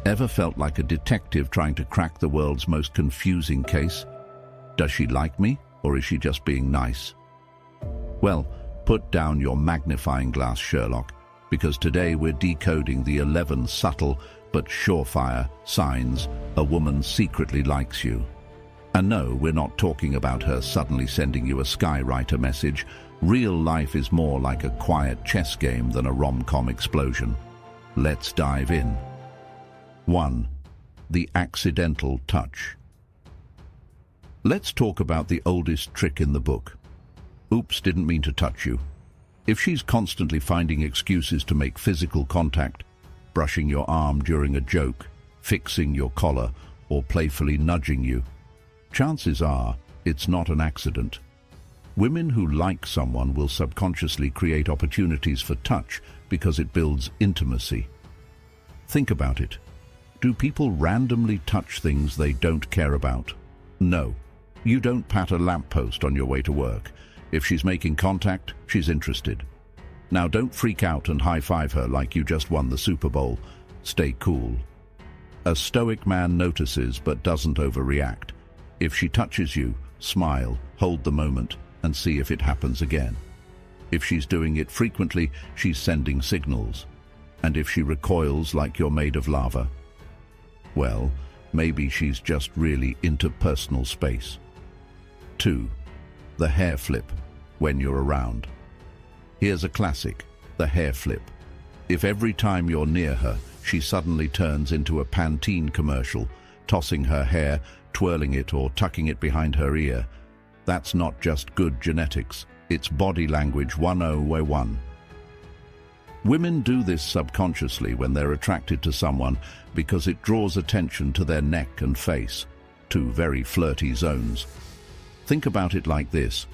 Ever felt like a detective trying to crack the world's most confusing case? Does she like me, or is she just being nice? Well, put down your magnifying glass, Sherlock, because today we're decoding the 11 subtle but surefire signs a woman secretly likes you. And no, we're not talking about her suddenly sending you a skywriter message. Real life is more like a quiet chess game than a rom-com explosion. Let's dive in. 1. The accidental touch. Let's talk about the oldest trick in the book. Oops, didn't mean to touch you. If she's constantly finding excuses to make physical contact, brushing your arm during a joke, fixing your collar, or playfully nudging you, chances are it's not an accident. Women who like someone will subconsciously create opportunities for touch because it builds intimacy. Think about it. Do people randomly touch things they don't care about? No. You don't pat a lamppost on your way to work. If she's making contact, she's interested. Now don't freak out and high-five her like you just won the Super Bowl. Stay cool. A stoic man notices but doesn't overreact. If she touches you, smile, hold the moment, and see if it happens again. If she's doing it frequently, she's sending signals. And if she recoils like you're made of lava, well, maybe she's just really into personal space. 2. The hair flip when you're around. Here's a classic, the hair flip. If every time you're near her, she suddenly turns into a Pantene commercial, tossing her hair, twirling it or tucking it behind her ear, that's not just good genetics, it's body language 101. Women do this subconsciously when they're attracted to someone because it draws attention to their neck and face, two very flirty zones. Think about it like this.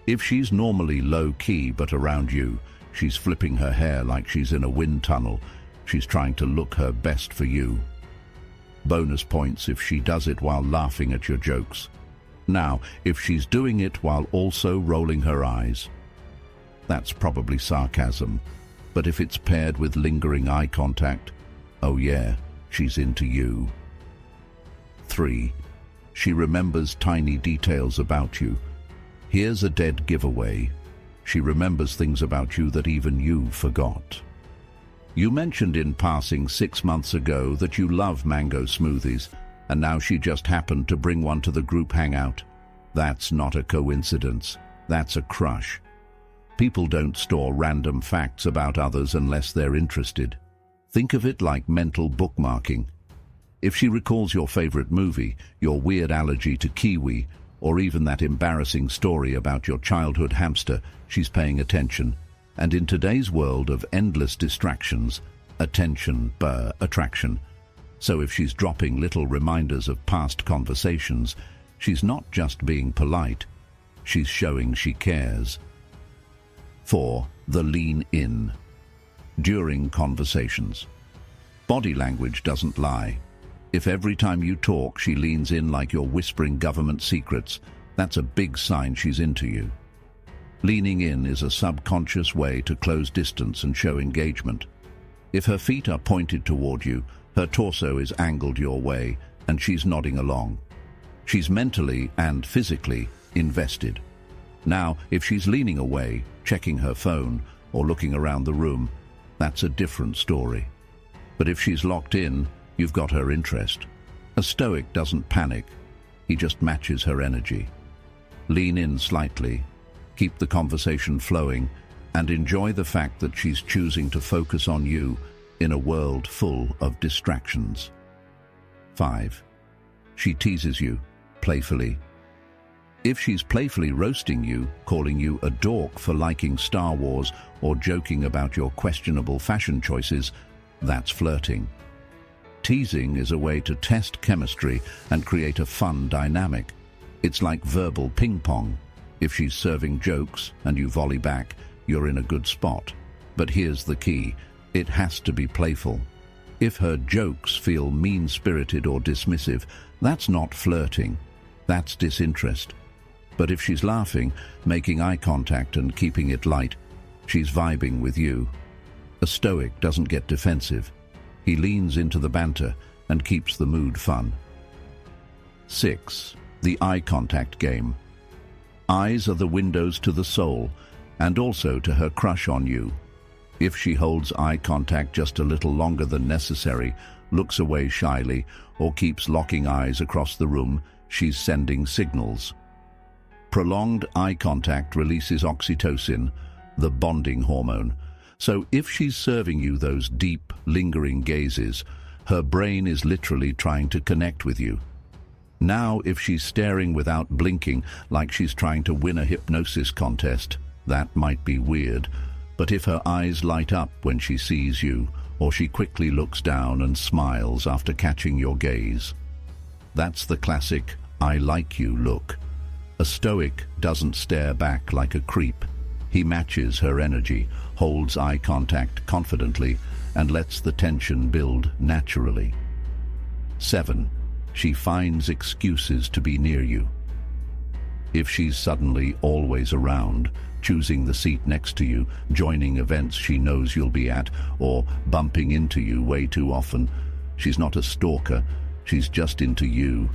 If she's normally low-key but around you, she's flipping her hair like she's in a wind tunnel. She's trying to look her best for you. Bonus points if she does it while laughing at your jokes. Now, if she's doing it while also rolling her eyes, that's probably sarcasm. But if it's paired with lingering eye contact, oh yeah, she's into you. 3. She remembers tiny details about you. Here's a dead giveaway. She remembers things about you that even you forgot. You mentioned in passing 6 months ago that you love mango smoothies, and now she just happened to bring one to the group hangout. That's not a coincidence. That's a crush. People don't store random facts about others unless they're interested. Think of it like mental bookmarking. If she recalls your favorite movie, your weird allergy to kiwi, or even that embarrassing story about your childhood hamster, she's paying attention. And in today's world of endless distractions, attention, attraction. So if she's dropping little reminders of past conversations, she's not just being polite, she's showing she cares. 4. The lean in. During conversations. Body language doesn't lie. If every time you talk she leans in like you're whispering government secrets, that's a big sign she's into you. Leaning in is a subconscious way to close distance and show engagement. If her feet are pointed toward you, her torso is angled your way, and she's nodding along. She's mentally and physically invested. Now, if she's leaning away, checking her phone, or looking around the room, that's a different story. But if she's locked in, you've got her interest. A stoic doesn't panic. He just matches her energy. Lean in slightly, keep the conversation flowing, and enjoy the fact that she's choosing to focus on you in a world full of distractions. 5. She teases you, playfully. If she's playfully roasting you, calling you a dork for liking Star Wars, or joking about your questionable fashion choices, that's flirting. Teasing is a way to test chemistry and create a fun dynamic. It's like verbal ping-pong. If she's serving jokes and you volley back, you're in a good spot. But here's the key. It has to be playful. If her jokes feel mean-spirited or dismissive, that's not flirting. That's disinterest. But if she's laughing, making eye contact and keeping it light, she's vibing with you. A stoic doesn't get defensive. He leans into the banter, and keeps the mood fun. 6. The eye contact game. Eyes are the windows to the soul, and also to her crush on you. If she holds eye contact just a little longer than necessary, looks away shyly, or keeps locking eyes across the room, she's sending signals. Prolonged eye contact releases oxytocin, the bonding hormone. So if she's serving you those deep, lingering gazes, her brain is literally trying to connect with you. Now, if she's staring without blinking, like she's trying to win a hypnosis contest, that might be weird. But if her eyes light up when she sees you, or she quickly looks down and smiles after catching your gaze, that's the classic "I like you" look. A Stoic doesn't stare back like a creep. He matches her energy, holds eye contact confidently, and lets the tension build naturally. 7. She finds excuses to be near you. If she's suddenly always around, choosing the seat next to you, joining events she knows you'll be at, or bumping into you way too often, she's not a stalker, she's just into you.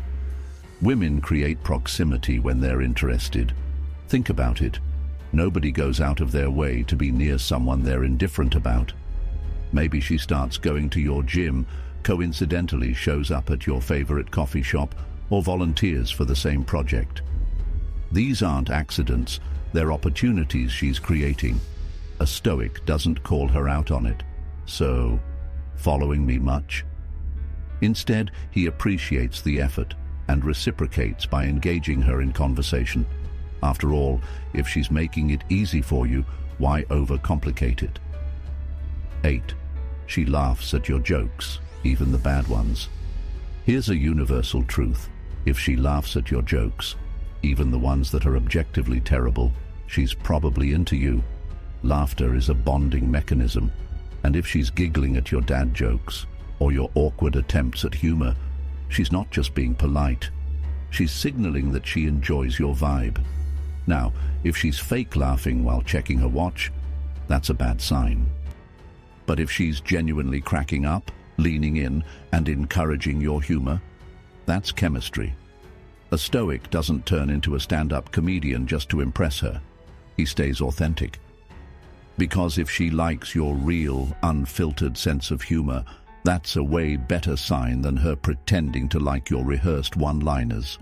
Women create proximity when they're interested. Think about it. Nobody goes out of their way to be near someone they're indifferent about. Maybe she starts going to your gym, coincidentally shows up at your favorite coffee shop, or volunteers for the same project. These aren't accidents, they're opportunities she's creating. A Stoic doesn't call her out on it. So, following me much? Instead, he appreciates the effort and reciprocates by engaging her in conversation. After all, if she's making it easy for you, why overcomplicate it? 8. She laughs at your jokes, even the bad ones. Here's a universal truth. If she laughs at your jokes, even the ones that are objectively terrible, she's probably into you. Laughter is a bonding mechanism, and if she's giggling at your dad jokes or your awkward attempts at humor, she's not just being polite. She's signaling that she enjoys your vibe. Now, if she's fake laughing while checking her watch, that's a bad sign. But if she's genuinely cracking up, leaning in, and encouraging your humor, that's chemistry. A Stoic doesn't turn into a stand-up comedian just to impress her. He stays authentic. Because if she likes your real, unfiltered sense of humor, that's a way better sign than her pretending to like your rehearsed one-liners.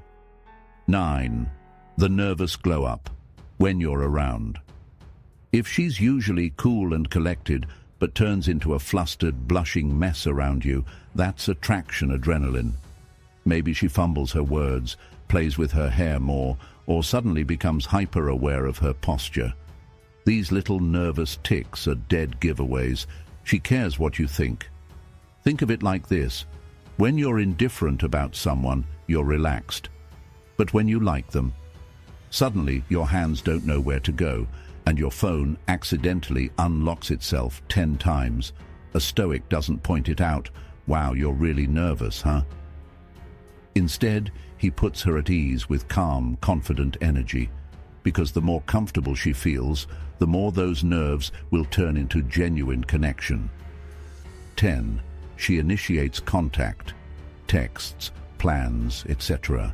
9. The nervous glow-up. When you're around. If she's usually cool and collected, but turns into a flustered, blushing mess around you, that's attraction adrenaline. Maybe she fumbles her words, plays with her hair more, or suddenly becomes hyper-aware of her posture. These little nervous tics are dead giveaways. She cares what you think. Think of it like this. When you're indifferent about someone, you're relaxed. But when you like them, suddenly your hands don't know where to go, and your phone accidentally unlocks itself 10 times. A Stoic doesn't point it out. Wow, you're really nervous, huh? Instead, he puts her at ease with calm, confident energy, because the more comfortable she feels, the more those nerves will turn into genuine connection. 10. She initiates contact, texts, plans, etc.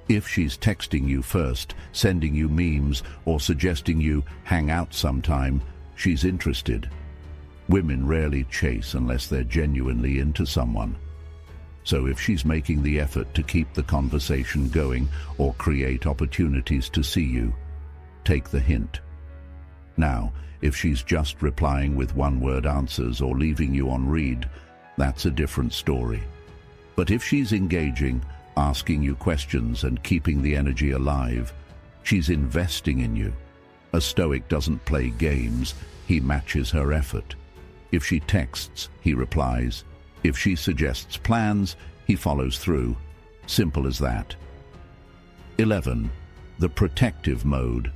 If she's texting you first, sending you memes, or suggesting you hang out sometime, she's interested. Women rarely chase unless they're genuinely into someone. So if she's making the effort to keep the conversation going or create opportunities to see you, take the hint. Now, if she's just replying with one-word answers or leaving you on read, that's a different story. But if she's engaging, asking you questions and keeping the energy alive, she's investing in you. A Stoic doesn't play games, he matches her effort. If she texts, he replies. If she suggests plans, he follows through. Simple as that. 11. The protective mode.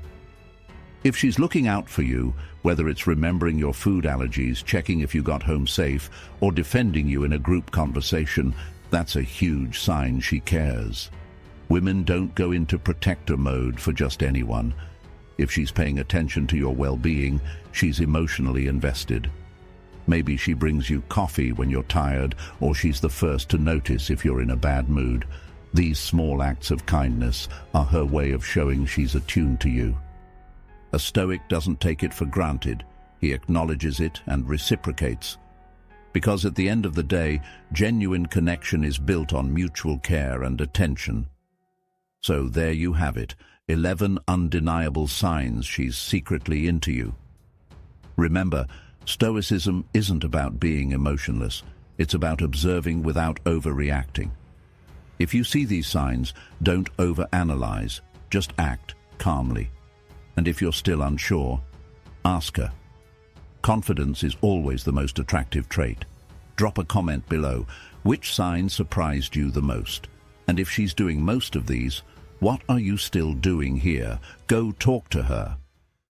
If she's looking out for you, whether it's remembering your food allergies, checking if you got home safe, or defending you in a group conversation, that's a huge sign she cares. Women don't go into protector mode for just anyone. If she's paying attention to your well-being, she's emotionally invested. Maybe she brings you coffee when you're tired, or she's the first to notice if you're in a bad mood. These small acts of kindness are her way of showing she's attuned to you. A Stoic doesn't take it for granted. He acknowledges it and reciprocates. Because at the end of the day, genuine connection is built on mutual care and attention. So there you have it, 11 undeniable signs she's secretly into you. Remember, Stoicism isn't about being emotionless. It's about observing without overreacting. If you see these signs, don't overanalyze, just act calmly. And if you're still unsure, ask her. Confidence is always the most attractive trait. Drop a comment below. Which sign surprised you the most? And if she's doing most of these, what are you still doing here? Go talk to her.